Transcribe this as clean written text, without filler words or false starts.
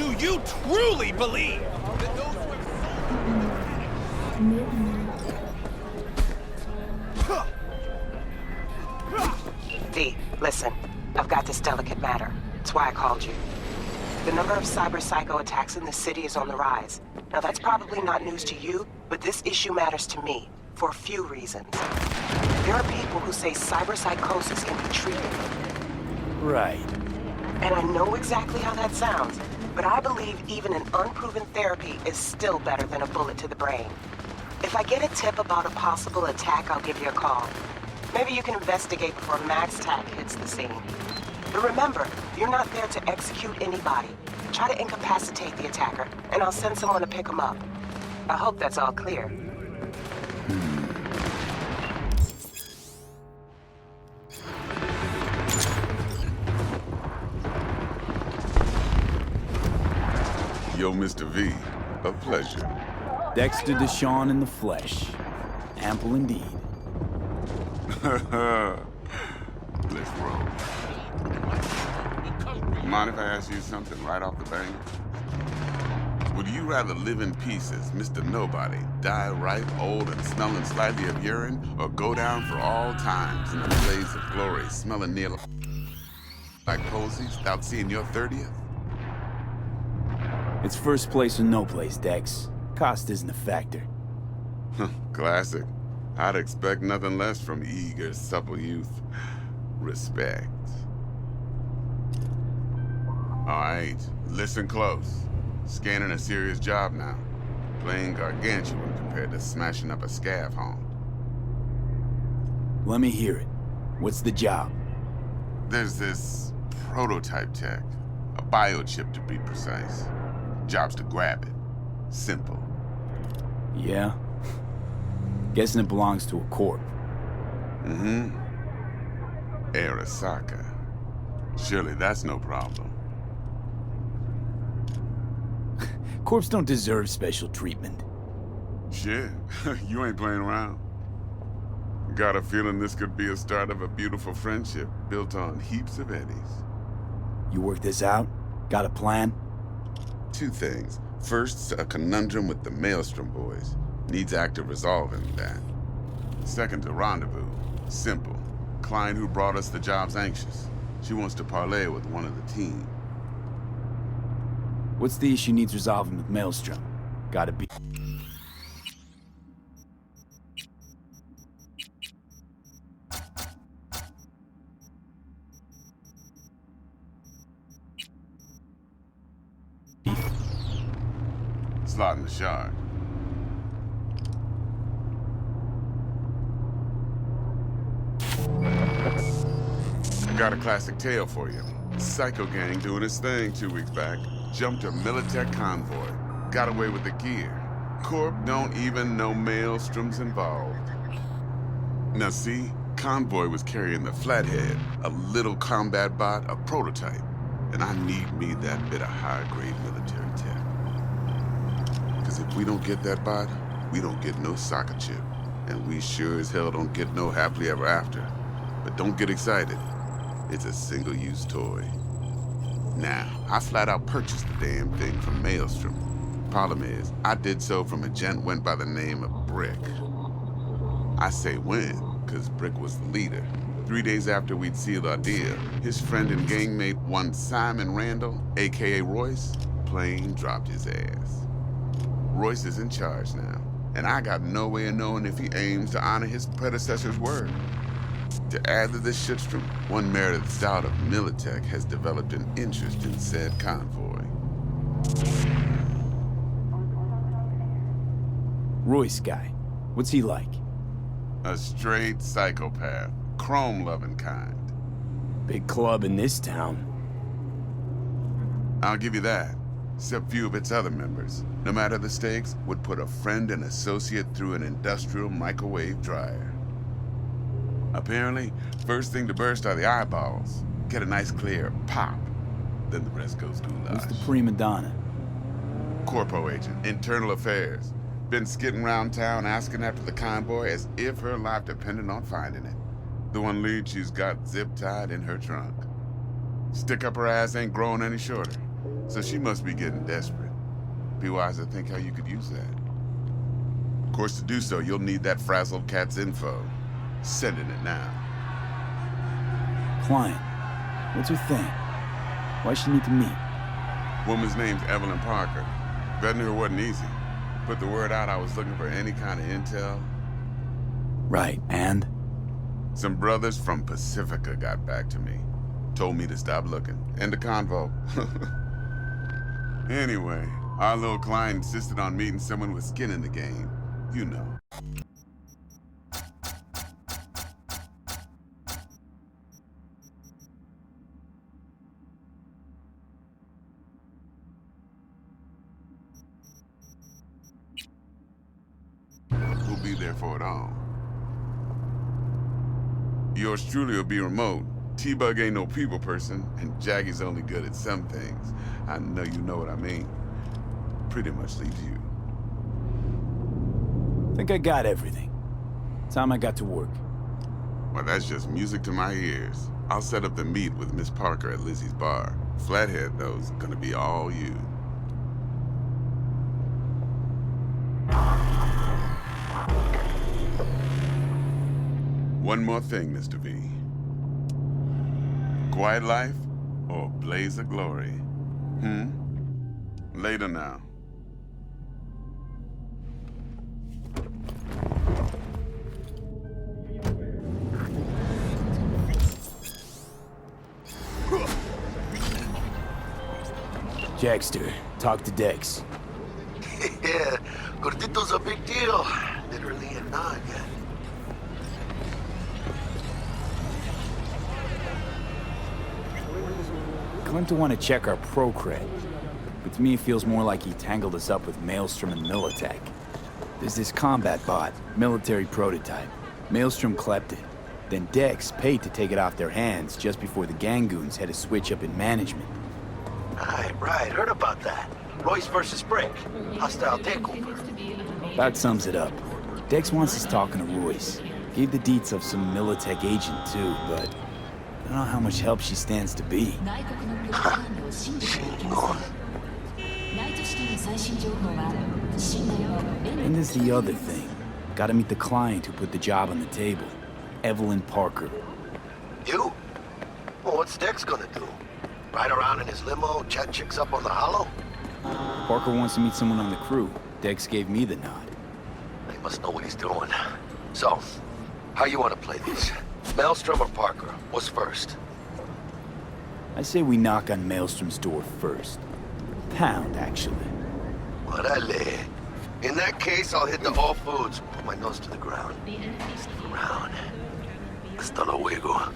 Do you truly believe that those V, listen. I've got this delicate matter. That's why I called you. The number of cyber psycho attacks in the city is on the rise. Now that's probably not news to you, but this issue matters to me for a few reasons. There are people who say cyber psychosis can be treated. Right. And I know exactly how that sounds, but I believe even an unproven therapy is still better than a bullet to the brain. If I get a tip about a possible attack, I'll give you a call. Maybe you can investigate before Max Tack hits the scene. But remember, you're not there to execute anybody. Try to incapacitate the attacker, and I'll send someone to pick him up. I hope that's all clear. Yo, Mr. V, a pleasure. Dexter Deshawn in the flesh. Ample indeed. Let's roll. Mind if I ask you something right off the bat? Would you rather live in pieces, Mr. Nobody, die ripe, old, and smelling slightly of urine, or go down for all times in a blaze of glory, smelling near like posies, without seeing your 30th? It's first place or no place, Dex. Cost isn't a factor. Classic. I'd expect nothing less from eager, supple youth. Respect. All right, listen close. Scanning a serious job now. Playing gargantuan compared to smashing up a scav home. Let me hear it. What's the job? There's this prototype tech. A biochip, to be precise. Job's to grab it. Simple. Yeah? Guessing it belongs to a corp. Mm-hmm. Arasaka. Surely that's no problem. Corps don't deserve special treatment. Shit, you ain't playing around. Got a feeling this could be a start of a beautiful friendship built on heaps of eddies. You work this out? Got a plan? Two things. First, a conundrum with the Maelstrom boys. Needs active resolving that. Second, a rendezvous. Simple. Client who brought us the job's anxious. She wants to parlay with one of the team. What's the issue needs resolving with Maelstrom? Gotta be... Slot in the shard. Got a classic tale for you. Psycho gang doing his thing 2 weeks back. Jumped a Militech convoy. Got away with the gear. Corp don't even know Maelstrom's involved. Now see, convoy was carrying the Flathead, a little combat bot, a prototype. And I need me that bit of high-grade military tech. Because if we don't get that bot, we don't get no soccer chip. And we sure as hell don't get no happily ever after. But don't get excited. It's a single-use toy. Now, I flat out purchased the damn thing from Maelstrom. Problem is, I did so from a gent went by the name of Brick. I say when, because Brick was the leader. 3 days after we'd sealed our deal, his friend and gangmate, one Simon Randall, aka Royce, plain dropped his ass. Royce is in charge now, and I got no way of knowing if he aims to honor his predecessor's word. To add to this shitstrom, one Meredith Stout of Militech has developed an interest in said convoy. Royce guy. What's he like? A straight psychopath, chrome-loving kind. Big club in this town. I'll give you that. Except few of its other members, no matter the stakes, would put a friend and associate through an industrial microwave dryer. Apparently, first thing to burst are the eyeballs. Get a nice clear pop. Then the rest goes goulash. Who's the prima donna? Corpo agent, internal affairs. Been skidding around town asking after the convoy as if her life depended on finding it. The one lead she's got zip-tied in her trunk. Stick up her ass ain't growing any shorter. So she must be getting desperate. Be wise to think how you could use that. Of course, to do so, you'll need that frazzled cat's info. Sending it now. Client. What's her thing? Why she need to meet? Woman's name's Evelyn Parker. Vetting her wasn't easy. Put the word out I was looking for any kind of intel. Right, and? Some brothers from Pacifica got back to me. Told me to stop looking. End the convo. Anyway, our little client insisted on meeting someone with skin in the game. You know. Who'll be there for it all. Yours truly will be remote. T-Bug ain't no people person, and Jackie's only good at some things. I know you know what I mean. Pretty much leaves you. Think I got everything. Time I got to work. Well, that's just music to my ears. I'll set up the meet with Miss Parker at Lizzie's bar. Flathead, though, is gonna be all you. One more thing, Mr. V. Quiet life or blaze of glory? Later now. Jackster, talk to Dex. Yeah, Gordito's a big deal. Literally a nog. Claimed to want to check our pro cred, but to me it feels more like he tangled us up with Maelstrom and Militech. There's this combat bot, military prototype. Maelstrom clept it. Then Dex paid to take it off their hands just before the Gangoons had a switch up in management. Right, heard about that. Royce versus Brick. Hostile takeover. That sums it up. Dex wants us talking to Royce. Gave the deets of some Militech agent too, but I don't know how much help she stands to be. And there's the other thing. Gotta meet the client who put the job on the table. Evelyn Parker. You? Well, what's Dex gonna do? Ride around in his limo, chat chicks up on the hollow? Parker wants to meet someone on the crew. Dex gave me the nod. He must know what he's doing. So, how you want to play this? Maelstrom or Parker? What's first? I say we knock on Maelstrom's door first. Pound, actually. Orale. In that case, I'll hit the All Foods, put my nose to the ground. Stick around. Hasta luego.